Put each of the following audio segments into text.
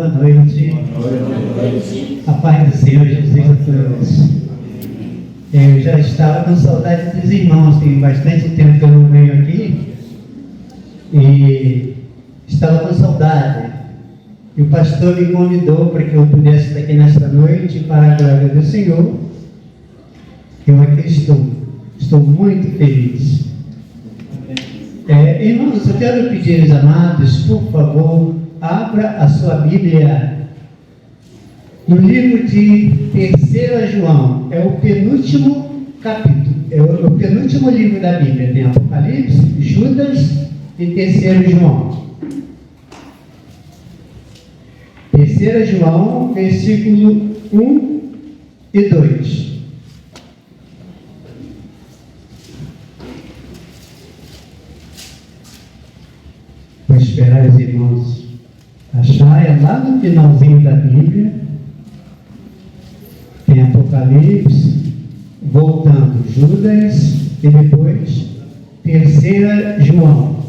boa noite. A paz do Senhor Jesus a todos. Eu já estava com saudade dos irmãos, tem bastante tempo que eu não venho aqui e estava com saudade. E o pastor me convidou para que eu pudesse estar aqui nesta noite para a glória do Senhor. Eu aqui estou muito feliz. Irmãos, eu quero pedir aos amados, por favor, abra a sua Bíblia no livro de 3 João. É o penúltimo capítulo, é o penúltimo livro da Bíblia. Tem Apocalipse, Judas e 3 João. 3 João, versículo 1 e 2. Vou esperar os irmãos achar, é lá no finalzinho da Bíblia. Tem Apocalipse, voltando Judas e depois 3 João.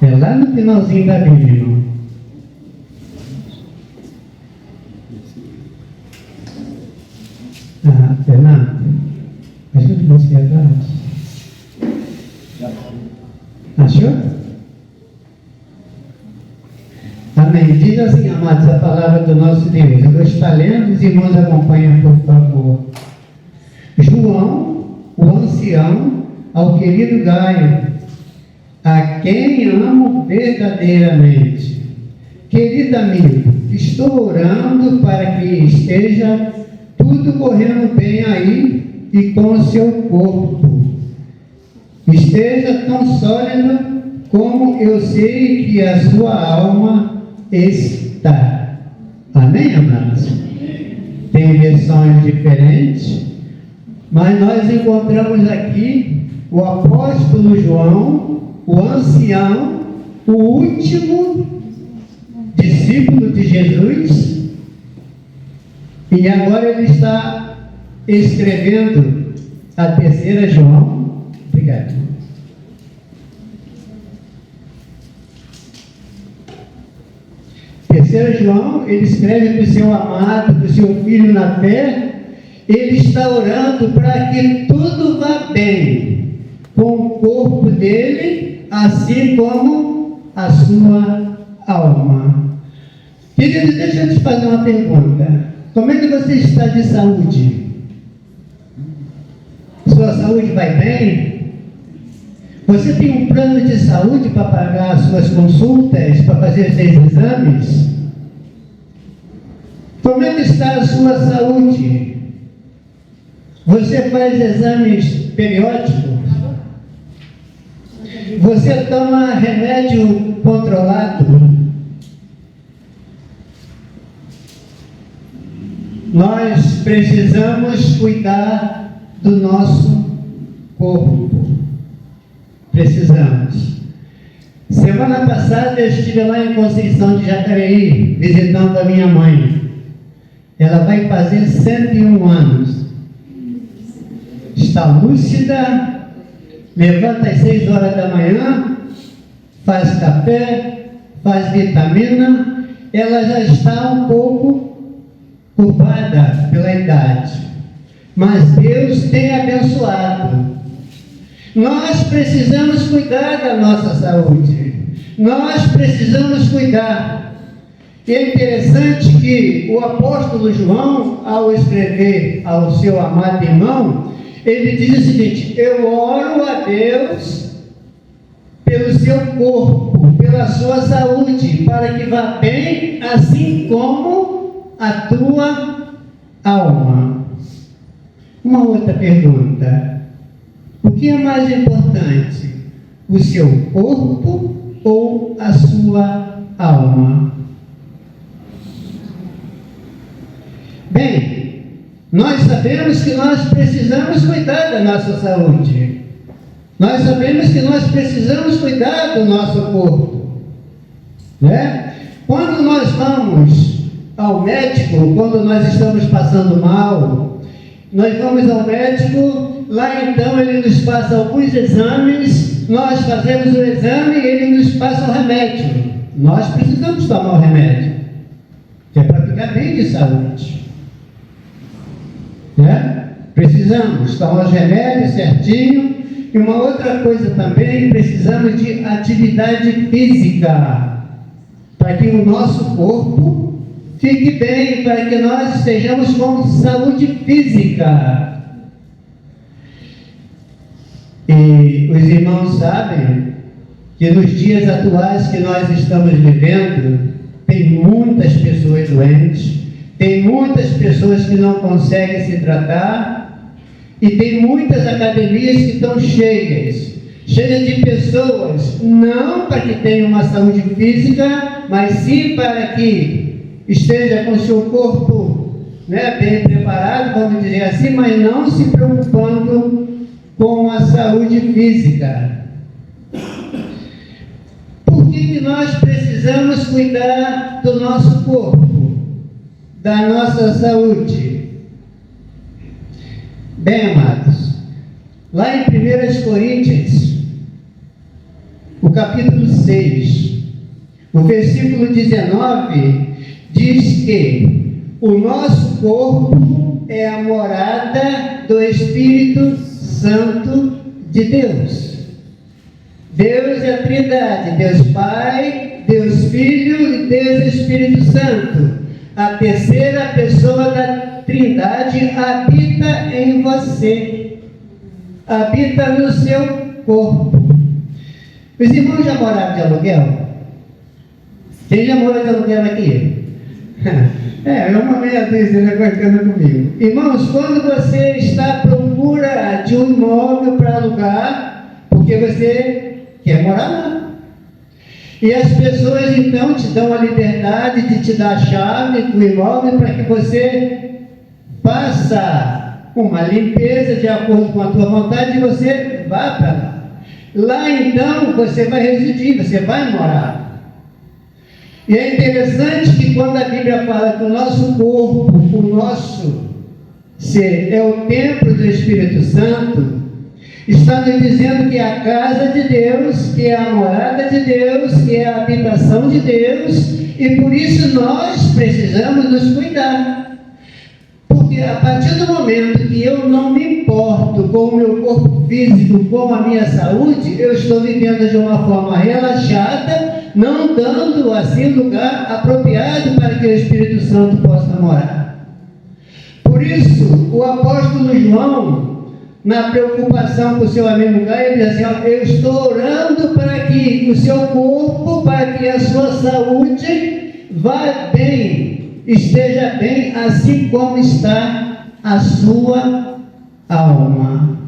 É lá no finalzinho da Bíblia, irmão. Fernando, ajude você agora. Achou? Amém. Diz assim, amados, a palavra do nosso Deus. Eu vou estar lendo, os irmãos acompanham, por favor. João, o ancião, ao querido Gaio, a quem amo verdadeiramente. Querido amigo, estou orando para que esteja tudo correndo bem aí e com o seu corpo esteja tão sólido como eu sei que a sua alma está. Amém, amados? Tem versões diferentes, mas nós encontramos aqui o apóstolo João, o ancião, o último discípulo de Jesus, e agora ele está escrevendo a 3 João. Obrigado. João, ele escreve para o seu amado, para o seu filho na fé. Ele está orando para que tudo vá bem com o corpo dele, assim como a sua alma. Querido, deixa eu te fazer uma pergunta. Como é que você está de saúde? Sua saúde vai bem? Você tem um plano de saúde para pagar as suas consultas, para fazer os seus exames? Como é que está a sua saúde? Você faz exames periódicos? Você toma remédio controlado? Nós precisamos cuidar do nosso corpo. Precisamos. Semana passada eu estive lá em Conceição de Jacareí, visitando a minha mãe. Ela vai fazer 101 anos. Está lúcida, levanta às 6 horas da manhã, faz café, faz vitamina. Ela já está um pouco curvada pela idade, mas Deus tem abençoado. Nós precisamos cuidar da nossa saúde. Nós precisamos cuidar. E é interessante que o apóstolo João, ao escrever ao seu amado irmão, ele diz o seguinte: eu oro a Deus pelo seu corpo, pela sua saúde, para que vá bem, assim como a tua alma. Uma outra pergunta: o que é mais importante, o seu corpo ou a sua alma? Bem, nós sabemos que nós precisamos cuidar da nossa saúde. Nós sabemos que nós precisamos cuidar do nosso corpo, né? Quando nós vamos ao médico, quando nós estamos passando mal, nós vamos ao médico lá então ele nos passa alguns exames, nós fazemos o exame e ele nos passa o remédio. Nós precisamos tomar o remédio, que é para ficar bem de saúde. Precisamos tomar os remédios certinho. E uma outra coisa também, precisamos de atividade física, para que o nosso corpo fique bem, para que nós estejamos com saúde física. E os irmãos sabem que nos dias atuais que nós estamos vivendo, tem muitas pessoas doentes, tem muitas pessoas que não conseguem se tratar, e tem muitas academias que estão cheias de pessoas, não para que tenham uma saúde física, mas sim para que esteja com o seu corpo bem preparado, vamos dizer assim, mas não se preocupando com a saúde física. Por que nós precisamos cuidar do nosso corpo, da nossa saúde? Bem, amados, lá em 1 Coríntios, o capítulo 6, o versículo 19, diz que o nosso corpo é a morada do Espírito Santo de Deus. Deus é a Trindade, Deus Pai, Deus Filho e Deus Espírito Santo. A terceira pessoa da Trindade habita em você, habita no seu corpo. Os irmãos já moraram de aluguel? Quem já morou de aluguel aqui? Uma meia dúzia conversando comigo. Irmãos, quando você está à procura de um imóvel para alugar, porque você quer morar lá, e as pessoas então te dão a liberdade de te dar a chave do imóvel para que você faça uma limpeza de acordo com a tua vontade e você vá para lá. Lá então você vai residir, você vai morar. E é interessante que quando a Bíblia fala que o nosso corpo, o nosso ser é o templo do Espírito Santo, está nos dizendo que é a casa de Deus, que é a morada de Deus, que é a habitação de Deus, e por isso nós precisamos nos cuidar. Porque a partir do momento que eu não me importo com o meu corpo físico, com a minha saúde, eu estou vivendo de uma forma relaxada, não dando assim lugar apropriado para que o Espírito Santo possa morar. Por isso, o apóstolo João, na preocupação com o seu amigo Gaio, ele diz assim: eu estou orando para que o seu corpo, para que a sua saúde vá bem, esteja bem, assim como está a sua alma.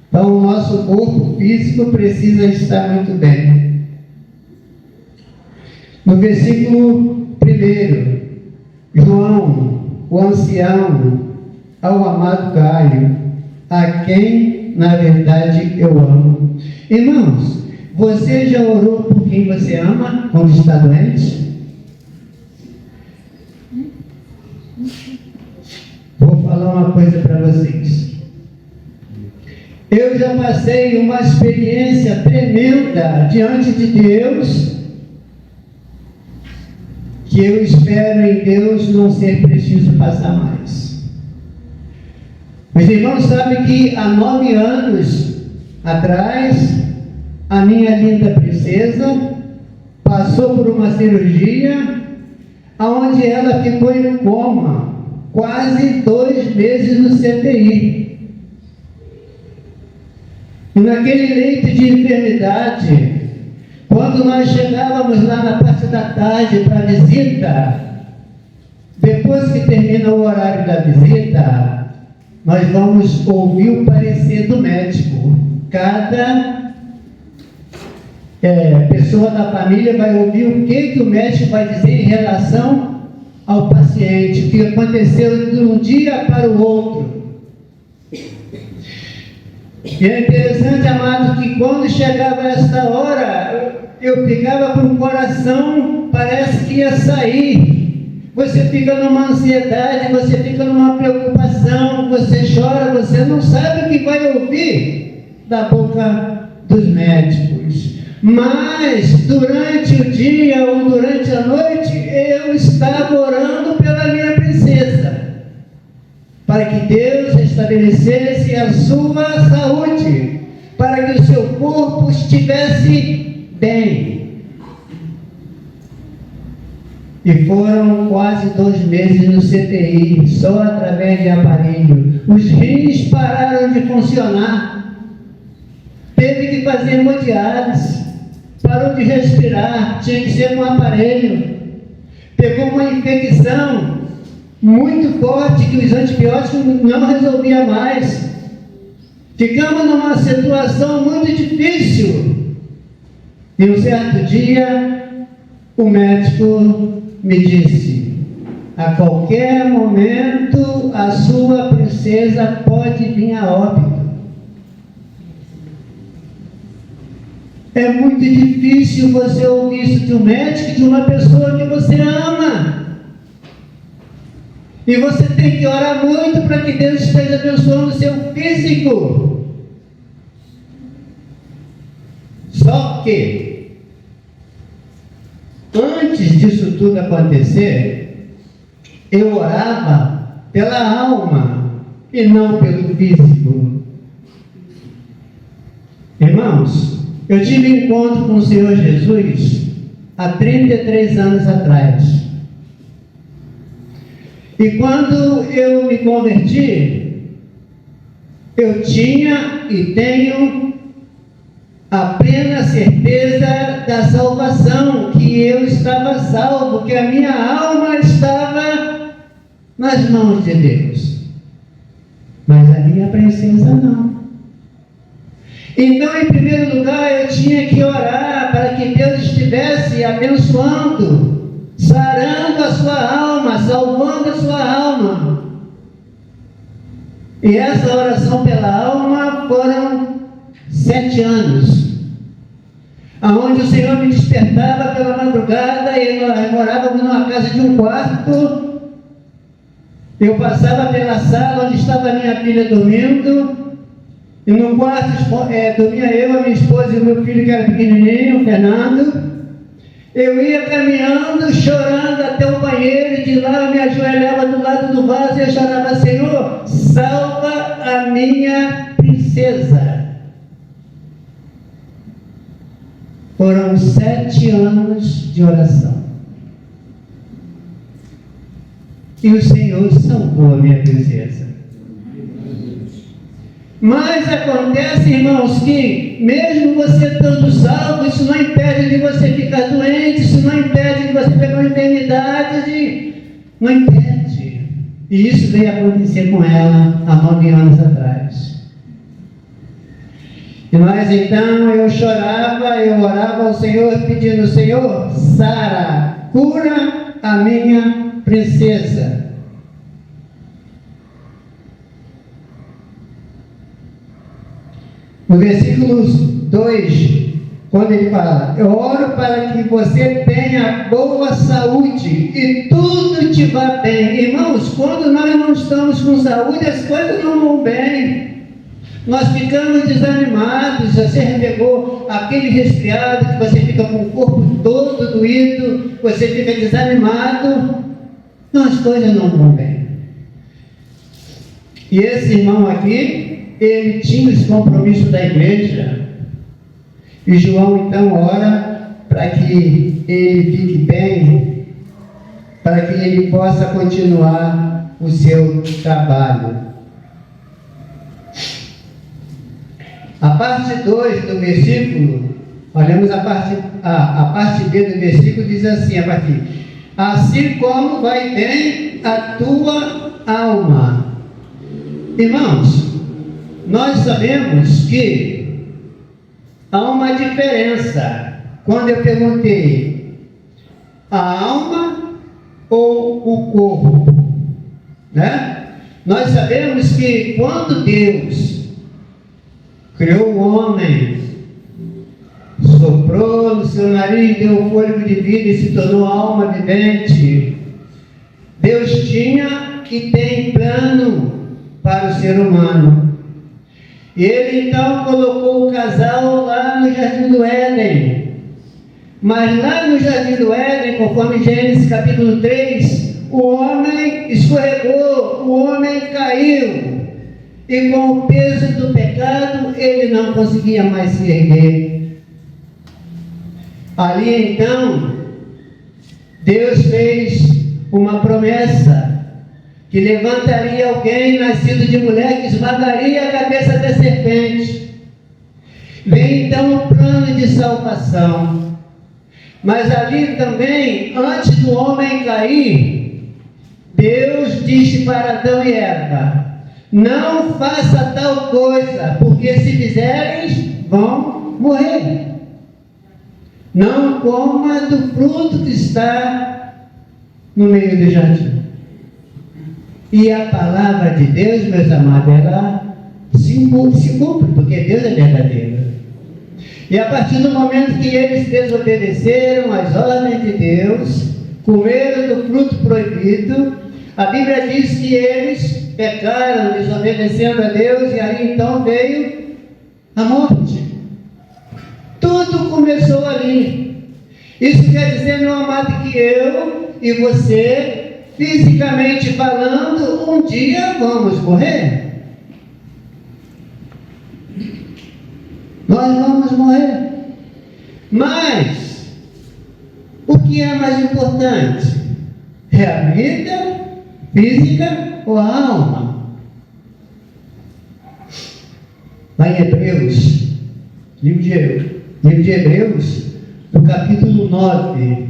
Então, o nosso corpo físico precisa estar muito bem. No versículo 1, João, o ancião, ao amado Gaio, a quem, na verdade, eu amo. Irmãos, você já orou por quem você ama quando está doente? Vou falar uma coisa para vocês. Eu já passei uma experiência tremenda diante de Deus, que eu espero em Deus não ser preciso passar mais. Os irmãos sabem que há 9 anos atrás, a minha linda princesa passou por uma cirurgia, onde ela ficou em coma, quase 2 meses no CTI. E naquele leito de enfermidade, quando nós chegávamos lá na parte da tarde para a visita, depois que termina o horário da visita, nós vamos ouvir o parecer do médico. Cada pessoa da família vai ouvir o que o médico vai dizer em relação ao paciente, o que aconteceu de um dia para o outro. E é interessante, amado, que quando chegava esta hora, eu ficava com o coração, parece que ia sair, você fica numa ansiedade, você fica numa preocupação, você chora, você não sabe o que vai ouvir da boca dos médicos. Mas durante o dia ou durante a noite, eu estava orando pela minha princesa, para que Deus estabelecesse a sua saúde, para que o seu corpo estivesse bem. E foram quase 2 meses no CTI, só através de aparelho. Os rins pararam de funcionar. Teve que fazer hemodiálise. Parou de respirar, tinha que ser um aparelho. Pegou uma infecção muito forte que os antibióticos não resolviam mais. Ficamos numa situação muito difícil. E um certo dia, o médico me disse: a qualquer momento a sua princesa pode vir a óbito. É muito difícil você ouvir isso de um médico, de uma pessoa que você ama. E você tem que orar muito para que Deus esteja abençoando o seu físico. Só que, antes disso tudo acontecer, eu orava pela alma e não pelo físico. Irmãos, eu tive um encontro com o Senhor Jesus há 33 anos atrás. E quando eu me converti, eu tinha e tenho a plena certeza da salvação, que eu estava salvo, que a minha alma estava nas mãos de Deus. Mas a minha princesa não. Então, em primeiro lugar, eu tinha que orar para que Deus estivesse abençoando, sarando a sua alma, salvando a sua alma. E essa oração pela alma foram 7 anos, aonde o Senhor me despertava pela madrugada e nós morávamos numa casa de um quarto. Eu passava pela sala onde estava a minha filha dormindo, e no quarto dormia eu, a minha esposa e o meu filho que era pequenininho, o Fernando. Eu ia caminhando, chorando até o banheiro, e de lá eu me ajoelhava do lado do vaso e eu chorava: Senhor, salva a minha princesa. Foram 7 anos de oração. E o Senhor salvou a minha princesa. Mas acontece, irmãos, que mesmo você estando salvo, isso não impede de você ficar doente, isso não impede de você pegar uma enfermidade, não impede. E isso veio acontecer com ela há 9 anos atrás. E nós então, eu chorava, eu orava ao Senhor, pedindo: Senhor, sara, cura a minha princesa. No versículo 2, quando ele fala: eu oro para que você tenha boa saúde e tudo te vá bem. Irmãos, quando nós não estamos com saúde, as coisas não vão bem. Nós ficamos desanimados. Você pegou aquele resfriado que você fica com o corpo todo doído, você fica desanimado, então as coisas não vão bem. E esse irmão aqui, ele tinha os compromissos da igreja, e João então ora para que ele fique bem, para que ele possa continuar o seu trabalho. A parte 2 do versículo, olhamos a parte B do versículo, diz assim, a partir: assim como vai bem a tua alma. Irmãos, nós sabemos que há uma diferença. Quando eu perguntei, a alma ou o corpo, né? Nós sabemos que quando Deus criou o homem, soprou no seu nariz, deu o fôlego de vida e se tornou alma vivente, Deus tinha e tem plano para o ser humano. E Ele então colocou o casal lá no Jardim do Éden. Mas lá no Jardim do Éden, conforme Gênesis capítulo 3, o homem escorregou, o homem caiu. E com o peso do pecado, ele não conseguia mais se erguer. Ali então, Deus fez uma promessa, que levantaria alguém nascido de mulher que esmagaria a cabeça da serpente. Vem então o plano de salvação. Mas ali também, antes do homem cair, Deus disse para Adão e Eva: não faça tal coisa, porque se fizeres, vão morrer. Não coma do fruto que está no meio do jardim. E a palavra de Deus, meus amados, ela se cumpre, porque Deus é verdadeiro. E a partir do momento que eles desobedeceram às ordens de Deus, comeram do fruto proibido, a Bíblia diz que eles pecaram, desobedecendo a Deus, e aí então veio a morte. Tudo começou ali. Isso quer dizer, meu amado, que eu e você, fisicamente falando, um dia vamos morrer. Nós vamos morrer. Mas o que é mais importante? É a vida física ou a alma? Lá em Hebreus, livro de Hebreus, no capítulo 9,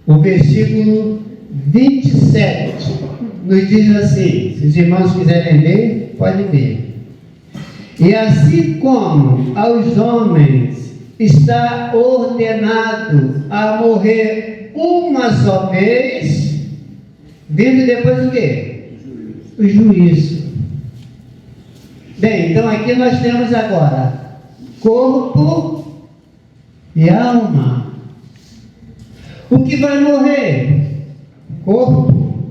o versículo 27, nos diz assim, se os irmãos quiserem ler, podem ler. E assim como aos homens está ordenado a morrer uma só vez, vindo depois o quê? O juízo. Bem, então aqui nós temos agora corpo e alma. O que vai morrer? Corpo.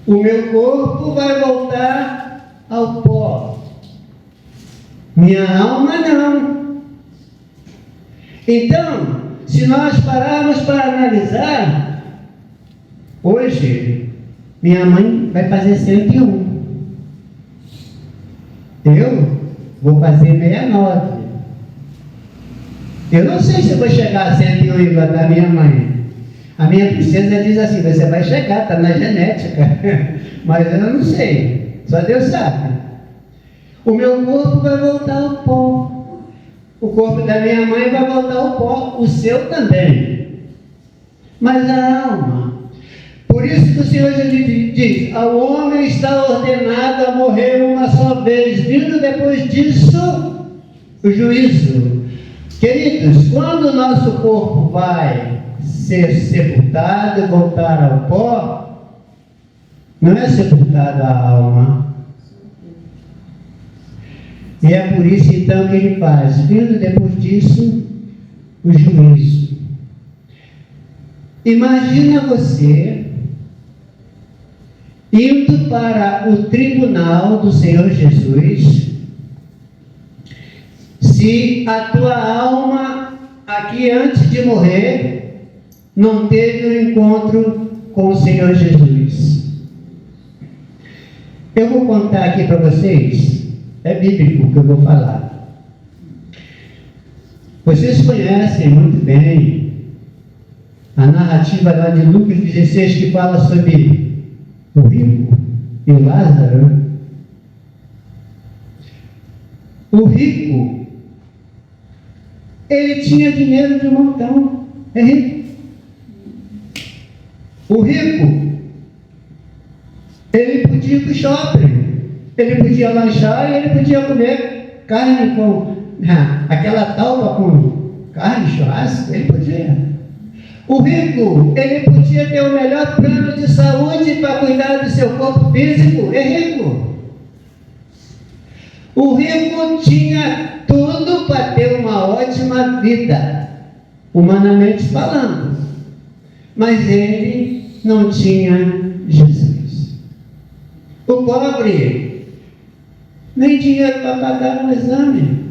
O meu corpo vai voltar ao pó. Minha alma não. Então, se nós pararmos para analisar, hoje, minha mãe vai fazer 101. Eu vou fazer 69. Eu não sei se eu vou chegar a 101 igual da minha mãe. A minha princesa diz assim: você vai chegar, está na genética. Mas eu não sei. Só Deus sabe. O meu corpo vai voltar ao pó. O corpo da minha mãe vai voltar ao pó. O seu também. Mas a alma. Por isso que o Senhor Jesus diz: ao homem está ordenado a morrer uma só vez, vindo depois disso o juízo. Queridos, quando o nosso corpo vai ser sepultado e voltar ao pó, não é sepultada a alma. E é por isso então que ele faz, vindo depois disso, o juízo. Imagina você indo para o tribunal do Senhor Jesus, se a tua alma, aqui antes de morrer, não teve um encontro com o Senhor Jesus. Eu vou contar aqui para vocês, é bíblico que eu vou falar. Vocês conhecem muito bem a narrativa lá de Lucas 16, que fala sobre o rico e o Lázaro. O rico, ele tinha dinheiro de montão, é rico. O rico, ele podia ir para o shopping, ele podia lanchar e ele podia comer carne com aquela talpa com carne, churrasco, ele podia. O rico, ele podia ter o melhor plano de saúde para cuidar do seu corpo físico, é rico. O rico tinha tudo para ter uma ótima vida, humanamente falando, mas ele não tinha Jesus. O pobre, nem dinheiro para pagar um exame.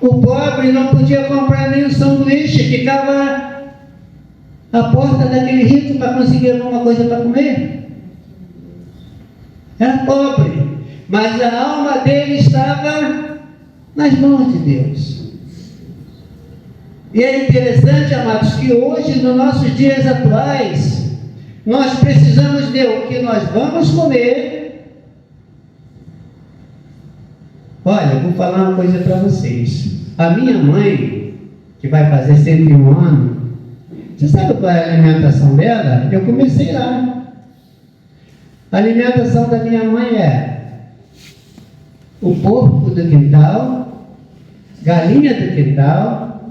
O pobre não podia comprar nem um sanduíche, ficava à porta daquele rico para conseguir alguma coisa para comer. Era pobre, mas a alma dele estava nas mãos de Deus. E é interessante, amados, que hoje, nos nossos dias atuais, nós precisamos de o que nós vamos comer. Olha, vou falar uma coisa para vocês. A minha mãe, que vai fazer 101 anos, você sabe qual é a alimentação dela? Eu comecei lá. A alimentação da minha mãe é o porco do quintal, galinha do quintal,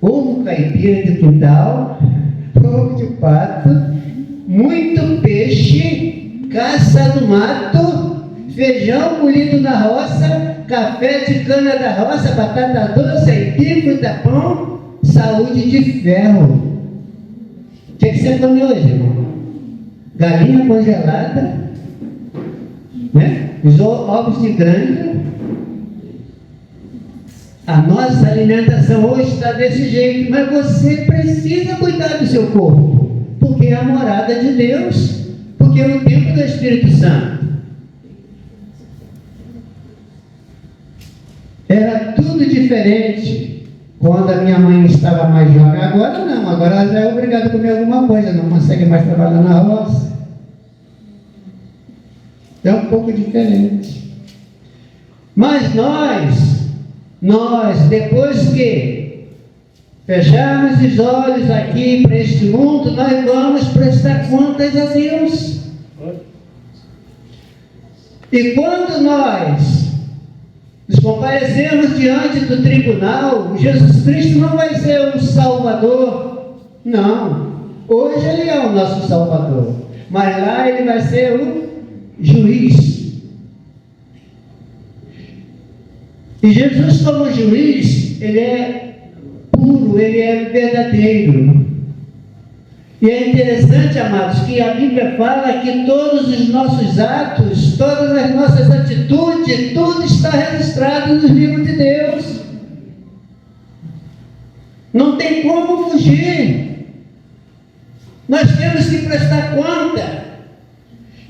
ovo caipira do quintal, ovo de pato, muito peixe, caça do mato, feijão colhido na roça, café de cana da roça, batata doce, aipim, fruta pão, saúde de ferro. O que você come hoje, irmão? Galinha congelada, né? Os ovos de granja. A nossa alimentação hoje está desse jeito, mas você precisa cuidar do seu corpo, porque é a morada de Deus, porque é o templo do Espírito Santo. Era tudo diferente quando a minha mãe estava mais jovem. Agora não, agora ela já é obrigada a comer alguma coisa, não consegue mais trabalhar na roça. É um pouco diferente. Mas nós, depois que fecharmos os olhos aqui para este mundo, nós vamos prestar contas a Deus. E quando nós nos comparecermos diante do tribunal, Jesus Cristo não vai ser o Salvador, não. Hoje Ele é o nosso Salvador, mas lá Ele vai ser o juiz. E Jesus, como juiz, Ele é puro, Ele é verdadeiro. E é interessante, amados, que a Bíblia fala que todos os nossos atos, todas as nossas atitudes, tudo está registrado no livro de Deus. Não tem como fugir. Nós temos que prestar conta.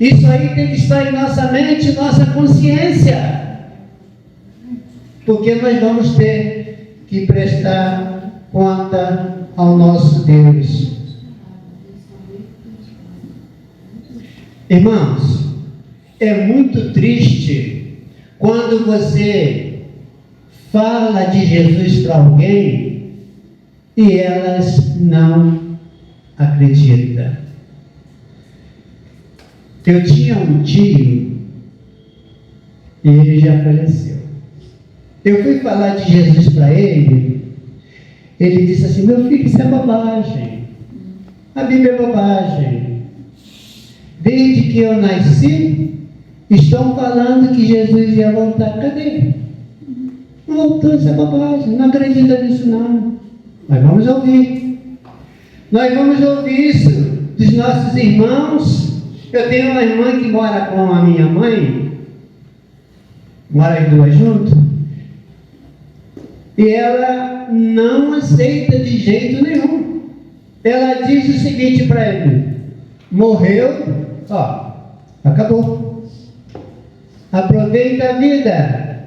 Isso aí tem que estar em nossa mente, nossa consciência. Porque nós vamos ter que prestar conta ao nosso Deus. Irmãos, é muito triste quando você fala de Jesus para alguém e elas não acreditam. Eu tinha um tio e ele já faleceu. Eu fui falar de Jesus para ele, ele disse assim: meu filho, isso é bobagem. A Bíblia é bobagem. Desde que eu nasci, estão falando que Jesus ia voltar. Cadê? Não voltou, isso é bobagem. Não acredita nisso não. Mas vamos ouvir. Nós vamos ouvir isso dos nossos irmãos. Eu tenho uma irmã que mora com a minha mãe, mora as duas juntas, e ela não aceita de jeito nenhum. Ela diz o seguinte para ele: morreu, ó, acabou. Aproveita a vida.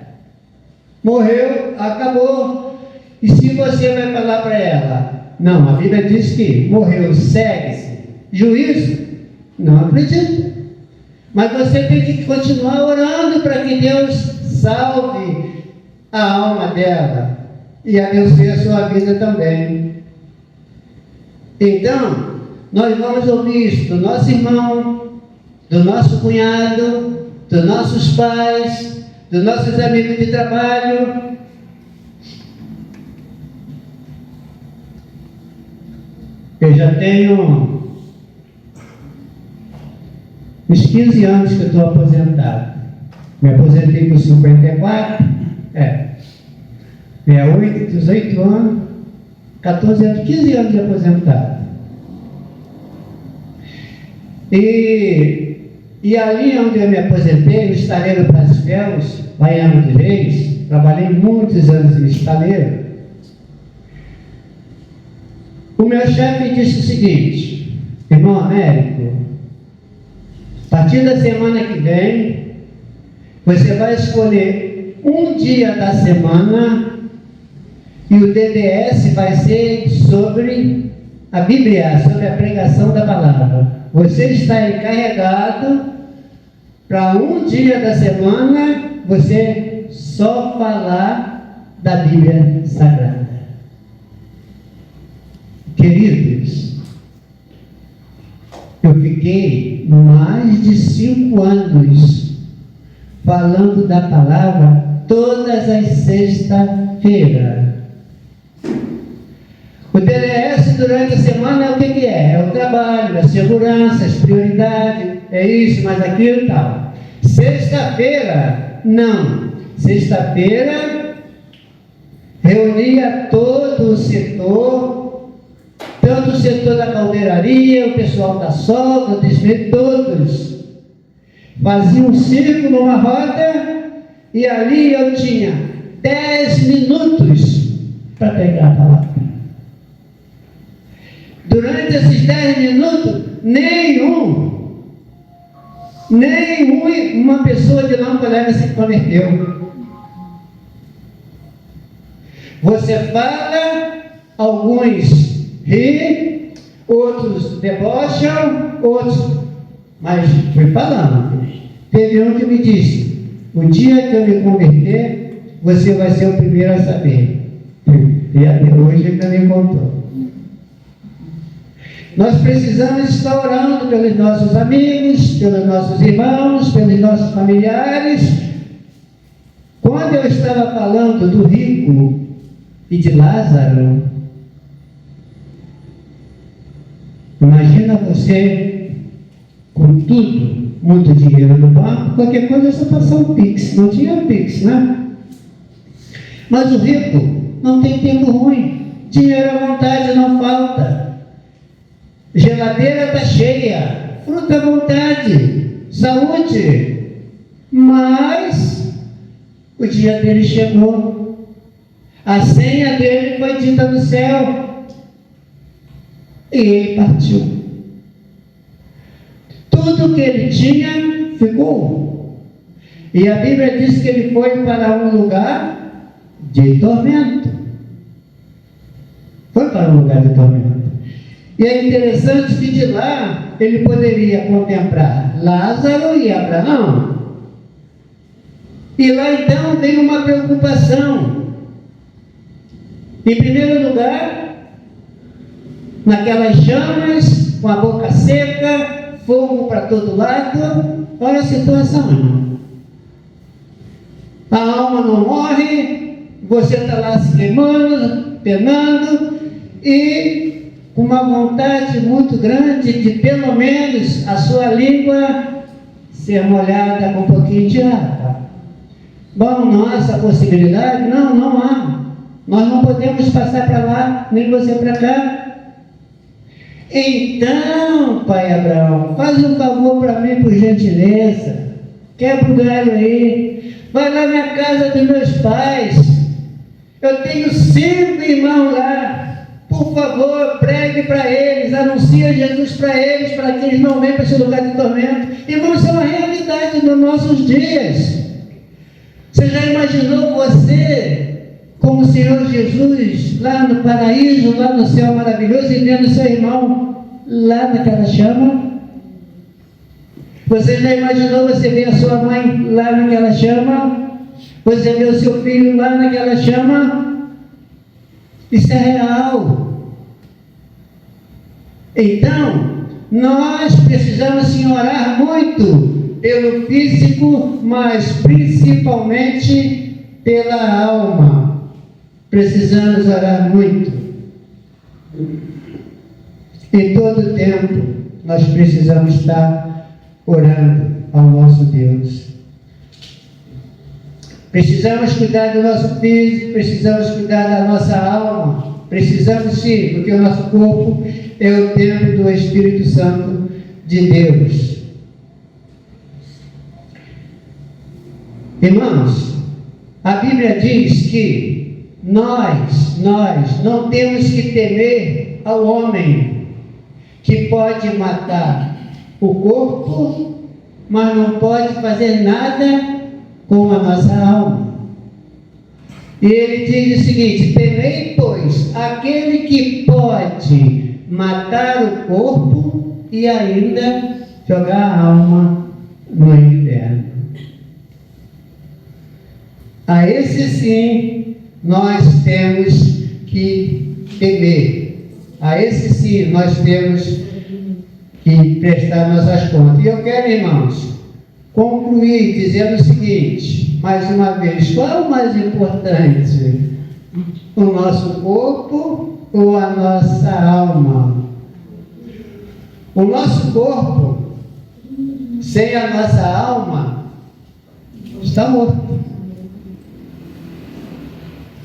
Morreu, acabou. E se você vai falar para ela: não, a Bíblia diz que morreu, segue-se, juízo, não acredita. Mas você tem que continuar orando para que Deus salve a alma dela e abençoe a sua vida também. Então, nós vamos ouvir isso do nosso irmão, do nosso cunhado, dos nossos pais, dos nossos amigos de trabalho. Eu já tenho uns 15 anos que eu estou aposentado. Me aposentei com 54, 68, 18 anos, 14 anos, 15 anos de aposentado. E ali onde eu me aposentei, no estaleiro Brasfels, Baiano de Reis, trabalhei muitos anos em estaleiro. O meu chefe disse o seguinte: irmão Américo, a partir da semana que vem, você vai escolher um dia da semana e o DDS vai ser sobre a Bíblia, sobre a pregação da palavra. Você está encarregado para um dia da semana você só falar da Bíblia Sagrada. Queridos, eu fiquei mais de 5 anos falando da palavra todas as sextas-feiras. O DDS durante a semana é o que é? É o trabalho, a segurança, as prioridades, é isso, mas aquilo e tal. Sexta-feira, não. Sexta-feira, reunia todo o setor, tanto o setor da caldeiraria, o pessoal da solda, do desmeio, todos. Fazia um círculo, uma roda, e ali eu tinha 10 minutos para pegar a palavra. Durante esses 10 minutos, uma pessoa de lá colega se converteu. Você fala, alguns riem, outros debocham, outros... Mas fui falando. Teve um que me disse: o dia que eu me converter, você vai ser o primeiro a saber. E até hoje ele também contou. Nós precisamos estar orando pelos nossos amigos, pelos nossos irmãos, pelos nossos familiares. Quando eu estava falando do rico e de Lázaro, imagina você com tudo, muito dinheiro no banco, qualquer coisa é só passar um Pix. Não tinha Pix, né? Mas o rico não tem tempo ruim. Dinheiro à vontade não falta. Geladeira está cheia, fruta à vontade, saúde. Mas o dia dele chegou. A senha dele foi dita no céu. E ele partiu. Tudo que ele tinha ficou. E a Bíblia diz que ele foi para um lugar de tormento. Foi para um lugar de tormento. E é interessante que de lá ele poderia contemplar Lázaro e Abraão. E lá então vem uma preocupação. Em primeiro lugar, naquelas chamas, com a boca seca, fogo para todo lado. Olha a situação, irmão. A alma não morre, você está lá se queimando, penando, e com uma vontade muito grande de pelo menos a sua língua ser molhada com um pouquinho de água. Bom, não há essa possibilidade? Não, não há. Nós não podemos passar para lá, nem você para cá. Então, pai Abraão, faz um favor para mim, por gentileza. Quebra o galho aí. Vai lá na casa dos meus pais. Eu tenho 5 irmãos lá. Por favor, pregue para eles, anuncie Jesus para eles, para que eles não venham para esse lugar de tormento. Irmãos, isso é uma realidade dos nossos dias. Você já imaginou você, como o Senhor Jesus, lá no paraíso, lá no céu maravilhoso, e vendo seu irmão lá naquela chama? Você já imaginou você ver a sua mãe lá naquela chama? Você vê o seu filho lá naquela chama? Isso é real. Então, nós precisamos sim orar muito pelo físico, mas principalmente pela alma. Precisamos orar muito. Em todo tempo, nós precisamos estar orando ao nosso Deus. Precisamos cuidar do nosso físico, precisamos cuidar da nossa alma, precisamos sim, porque o nosso corpo é o templo do Espírito Santo de Deus. Irmãos, a Bíblia diz que nós não temos que temer ao homem que pode matar o corpo, mas não pode fazer nada com a nossa alma. E ele diz o seguinte: temei, pois, aquele que pode matar o corpo e ainda jogar a alma no inferno. A esse sim nós temos que temer. A esse sim nós temos que prestar nossas contas. E eu quero, irmãos, concluir dizendo o seguinte, mais uma vez: qual é o mais importante? O nosso corpo ou a nossa alma? O nosso corpo, sem a nossa alma, está morto.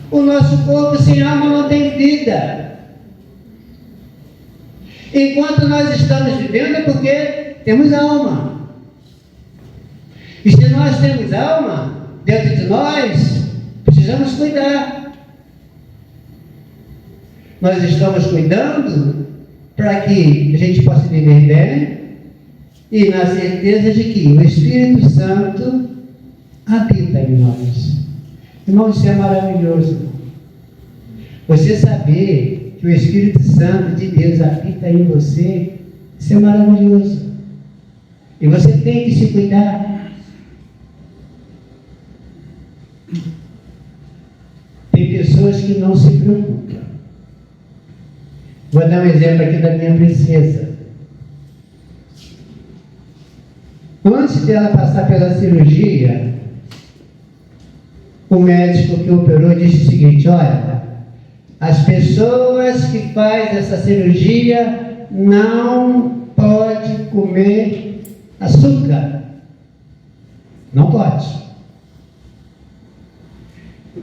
O nosso corpo sem alma não tem vida. Enquanto nós estamos vivendo é porque temos alma. E se nós temos alma dentro de nós, precisamos cuidar. Nós estamos cuidando para que a gente possa viver bem e na certeza de que o Espírito Santo habita em nós. Irmão, isso é maravilhoso. Você saber que o Espírito Santo de Deus habita em você, isso é maravilhoso. E você tem que se cuidar. Tem pessoas que não se preocupam. Vou dar um exemplo aqui da minha princesa. Antes dela passar pela cirurgia, o médico que operou disse o seguinte: olha, as pessoas que fazem essa cirurgia não podem comer açúcar. Não pode.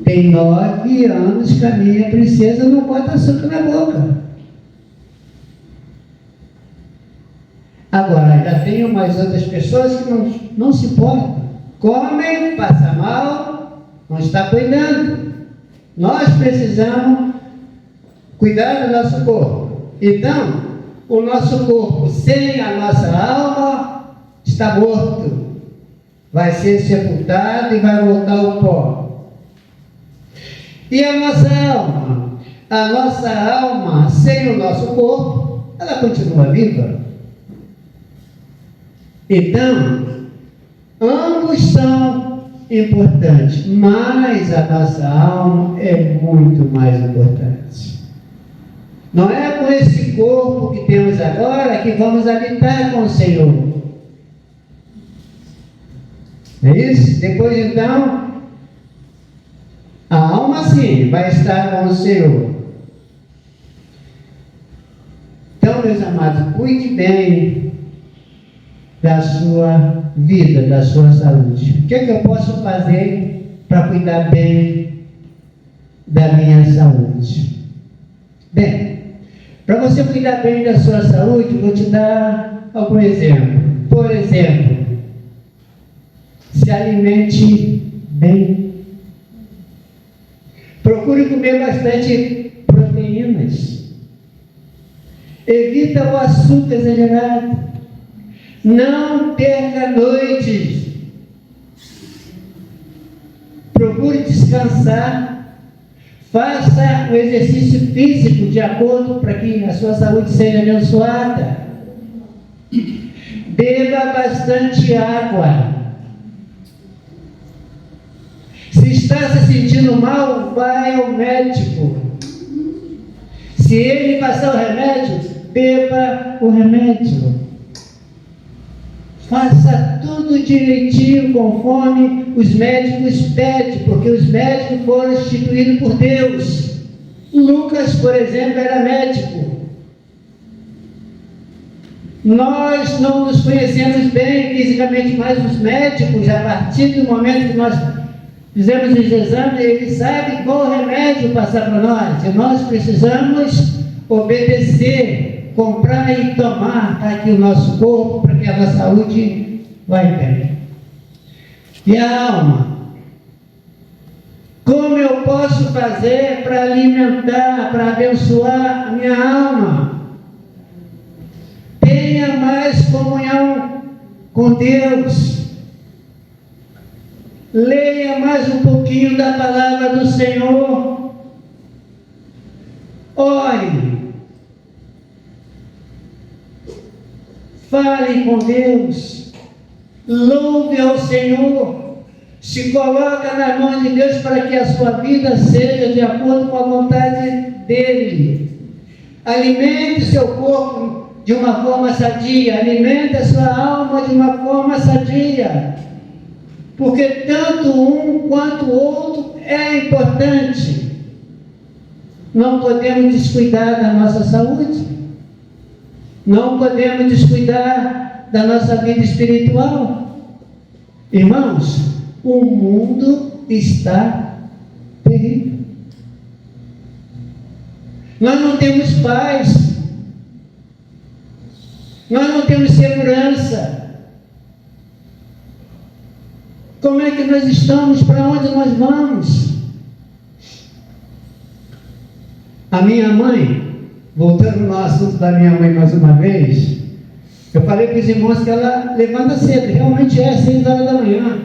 Tem 9 anos que a minha princesa não bota açúcar na boca. Agora, já tenho mais outras pessoas que não se importam. Comem, passa mal, não está cuidando. Nós precisamos cuidar do nosso corpo. Então, o nosso corpo sem a nossa alma está morto. Vai ser sepultado e vai voltar ao pó. E a nossa alma? A nossa alma, sem o nosso corpo, ela continua viva. Então, ambos são importantes, mas a nossa alma é muito mais importante. Não é com esse corpo que temos agora que vamos habitar com o Senhor. É isso? Depois, então, a alma sim vai estar com o Senhor. Então, meus amados, cuide bem da sua vida, da sua saúde. O que é que eu posso fazer para cuidar bem da minha saúde? Bem, para você cuidar bem da sua saúde, vou te dar algum exemplo. Por exemplo, se alimente bem. Procure comer bastante proteínas. Evita o açúcar exagerado. Não perca noites. Procure descansar. Faça o exercício físico de acordo para que a sua saúde seja abençoada. Beba bastante água. Se está se sentindo mal, vai ao médico. Se ele passar o remédio, beba o remédio. Faça tudo direitinho, conforme os médicos pedem, porque os médicos foram instituídos por Deus. Lucas, por exemplo, era médico. Nós não nos conhecemos bem fisicamente, mas os médicos, a partir do momento que nós fizemos os exames, eles sabem qual remédio passar para nós. E nós precisamos obedecer. comprar e tomar para que o nosso corpo, para que a nossa saúde vai bem. E a alma? Como eu posso fazer para alimentar, para abençoar a minha alma? Tenha mais comunhão com Deus. Leia mais um pouquinho da palavra do Senhor. Ore. Fale com Deus. Louve ao Senhor. Se coloca nas mãos de Deus para que a sua vida seja de acordo com a vontade dEle. Alimente seu corpo de uma forma sadia. Alimente a sua alma de uma forma sadia. Porque tanto um quanto o outro é importante. Não podemos descuidar da nossa saúde. Não podemos descuidar da nossa vida espiritual. Irmãos, o mundo está terrível. Nós não temos paz. Nós não temos segurança. Como é que nós estamos? Para onde nós vamos? A minha mãe, voltando no assunto da minha mãe mais uma vez, eu falei para os irmãos que ela levanta cedo, realmente é 6 horas da manhã.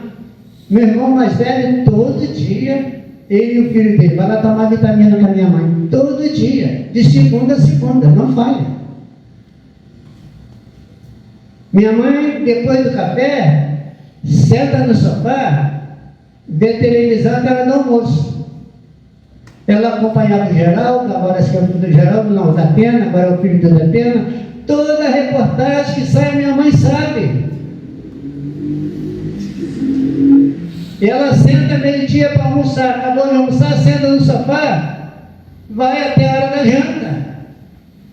Meu irmão mais velho, todo dia, ele e o filho dele, vai lá tomar vitamina com a minha mãe, todo dia, de segunda a segunda, não falha. Minha mãe, depois do café, senta no sofá, vê televisão até a hora do almoço. Ela acompanhava o Geraldo, agora acho que é o filho do Geraldo, não, da Pena, agora é o filho da Pena. Toda a reportagem que sai, minha mãe sabe. E ela senta meio-dia para almoçar, acabou de almoçar, senta no sofá, vai até a hora da janta.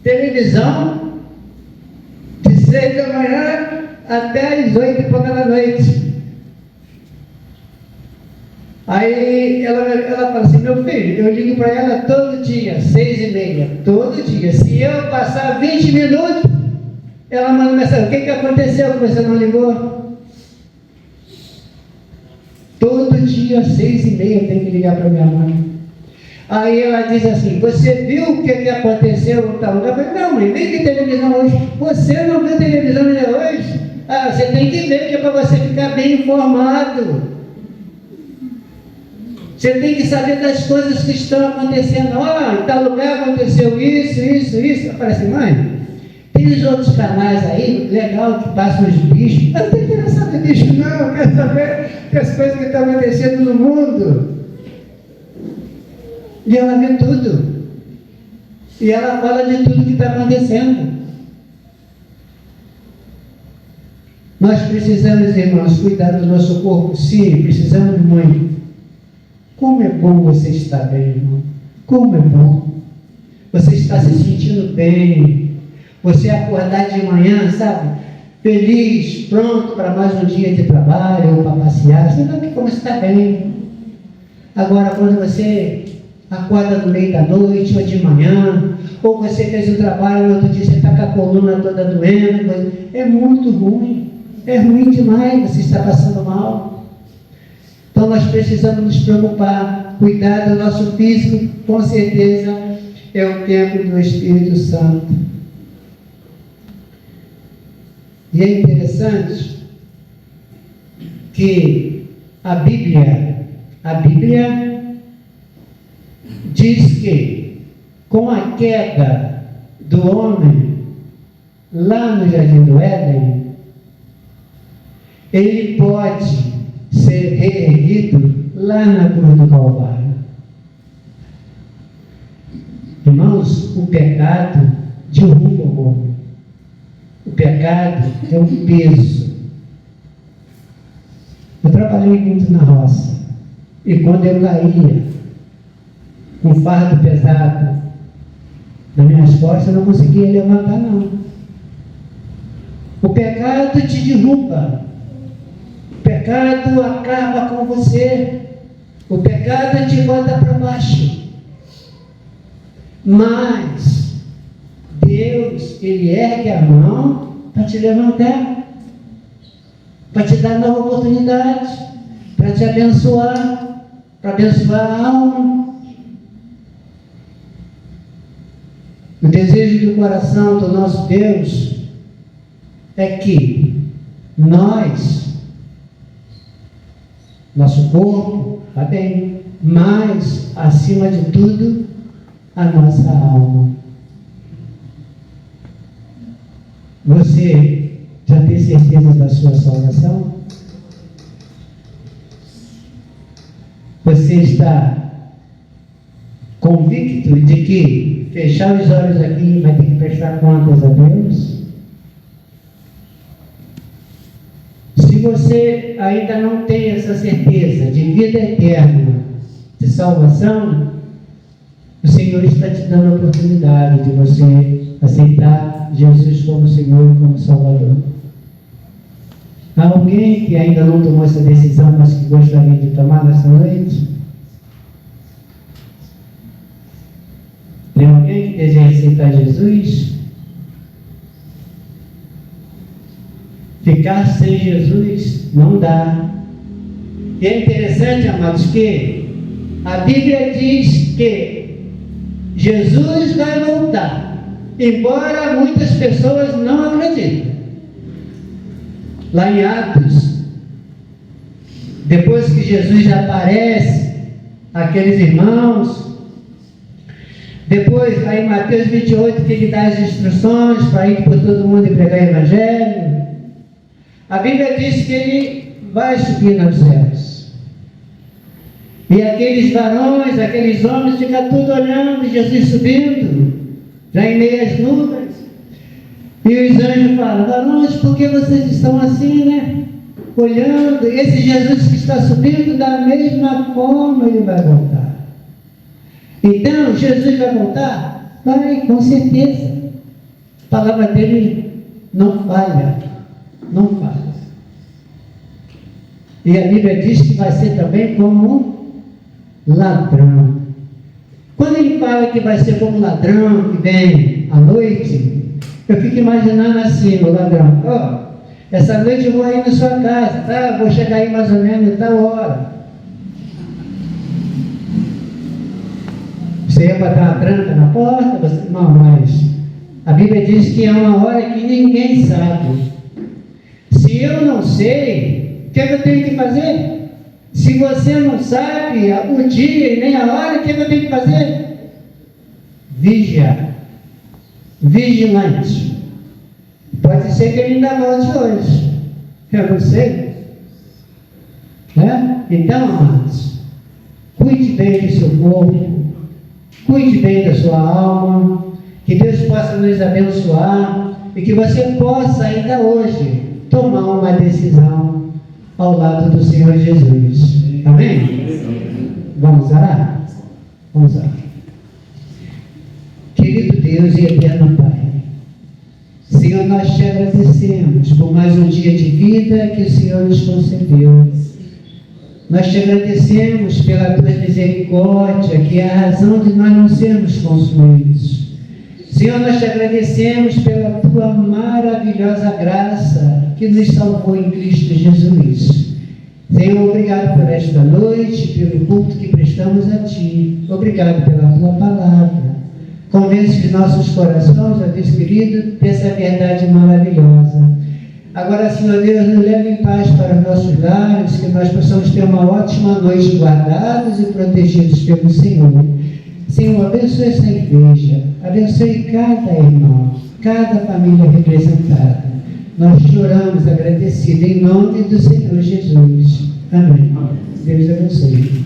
Televisão, de 6 da manhã até as 8 e pouca da noite. Aí ela fala assim, meu filho, eu ligo para ela todo dia, 6h30, todo dia. Se eu passar 20 minutos, ela manda mensagem, o que aconteceu que você não ligou? Todo dia, 6h30, eu tenho que ligar para minha mãe. Aí ela diz assim, você viu o que aconteceu em tal lugar? Eu falei, não mãe, nem vi televisão hoje. Você não viu televisão hoje? Ah, você tem que ver, que é para você ficar bem informado. Você tem que saber das coisas que estão acontecendo. Ó, em tal lugar aconteceu isso. Eu falei assim, mãe, tem os outros canais aí, legal, que passam os bichos. Eu não tenho interesse em bicho, não. Eu quero saber das coisas que estão acontecendo no mundo. E ela vê tudo. E ela fala de tudo que está acontecendo. Nós precisamos, irmãos, cuidar do nosso corpo. Sim, precisamos muito. Como é bom você estar bem, irmão. Como é bom. Você está se sentindo bem. Você acordar de manhã, sabe? Feliz, pronto para mais um dia de trabalho, ou para passear. Você não tem como estar bem. Agora, quando você acorda no meio da noite ou de manhã, ou você fez um trabalho e no outro dia você está com a coluna toda doendo, é muito ruim. É ruim demais, você está passando mal. Então nós precisamos nos preocupar, cuidar do nosso físico, com certeza é o templo do Espírito Santo. E é interessante que a Bíblia diz que com a queda do homem lá no Jardim do Éden, ele pode ser reerguido lá na cruz do Calvário. Irmãos, o pecado derruba o homem. O pecado é um peso. Eu trabalhei muito na roça. E quando eu caía com um fardo pesado nas minhas costas, eu não conseguia levantar, não. O pecado te derruba. O pecado acaba com você. O pecado te bota para baixo. Mas Deus Ele ergue a mão para te levantar, para te dar nova oportunidade, para te abençoar, para abençoar a alma. O desejo do coração do nosso Deus é que nosso corpo está bem, mas, acima de tudo, a nossa alma. Você já tem certeza da sua salvação? Você está convicto de que fechar os olhos aqui vai ter que prestar contas a Deus? Se você ainda não tem essa certeza de vida eterna, de salvação, o Senhor está te dando a oportunidade de você aceitar Jesus como Senhor e como Salvador. Há alguém que ainda não tomou essa decisão, mas que gostaria de tomar nessa noite? Tem alguém que deseja aceitar Jesus? Ficar sem Jesus não dá. E é interessante, amados, que a Bíblia diz que Jesus vai voltar, embora muitas pessoas não acreditem. Lá em Atos, depois que Jesus aparece àqueles irmãos, depois lá em Mateus 28, que ele dá as instruções para ir por todo mundo e pregar o Evangelho, a Bíblia diz que ele vai subir nos céus. E aqueles varões, aqueles homens, ficam tudo olhando Jesus subindo, já em meio às nuvens. E os anjos falam: varões, por que vocês estão assim, né? Olhando, esse Jesus que está subindo, da mesma forma ele vai voltar. Então, Jesus vai voltar? Vai, com certeza. A palavra dele não falha. Não falha. E a Bíblia diz que vai ser também como ladrão. Quando ele fala que vai ser como ladrão que vem à noite, eu fico imaginando assim, o ladrão: essa noite eu vou aí na sua casa, tá? Vou chegar aí mais ou menos em tal hora. Você ia botar uma tranca na porta? Não, mas a Bíblia diz que é uma hora que ninguém sabe. Se eu não sei, o que eu tenho que fazer? Se você não sabe o dia e nem a hora, o que eu tenho que fazer? Vigiar. Vigilante. Pode ser que ele ainda volte hoje. Eu não sei. Né? Então, amados, cuide bem do seu corpo, cuide bem da sua alma, que Deus possa nos abençoar e que você possa ainda hoje tomar uma decisão ao lado do Senhor Jesus. Amém? Vamos orar? Vamos orar. Querido Deus e eterno Pai, Senhor, nós te agradecemos por mais um dia de vida que o Senhor nos concedeu. Nós te agradecemos pela tua misericórdia, que é a razão de nós não sermos consumidos. Senhor, nós te agradecemos pela tua maravilhosa graça que nos salvou em Cristo Jesus. Senhor, obrigado por esta noite, pelo culto que prestamos a Ti. Obrigado pela Tua palavra. Convence os nossos corações, ó Deus querido, dessa verdade maravilhosa. Agora, Senhor Deus, nos leve em paz para os nossos lares, que nós possamos ter uma ótima noite guardados e protegidos pelo Senhor. Senhor, abençoe essa igreja, abençoe cada irmão, cada família representada. Nós choramos agradecidos em nome do Senhor Jesus. Amém. Deus abençoe.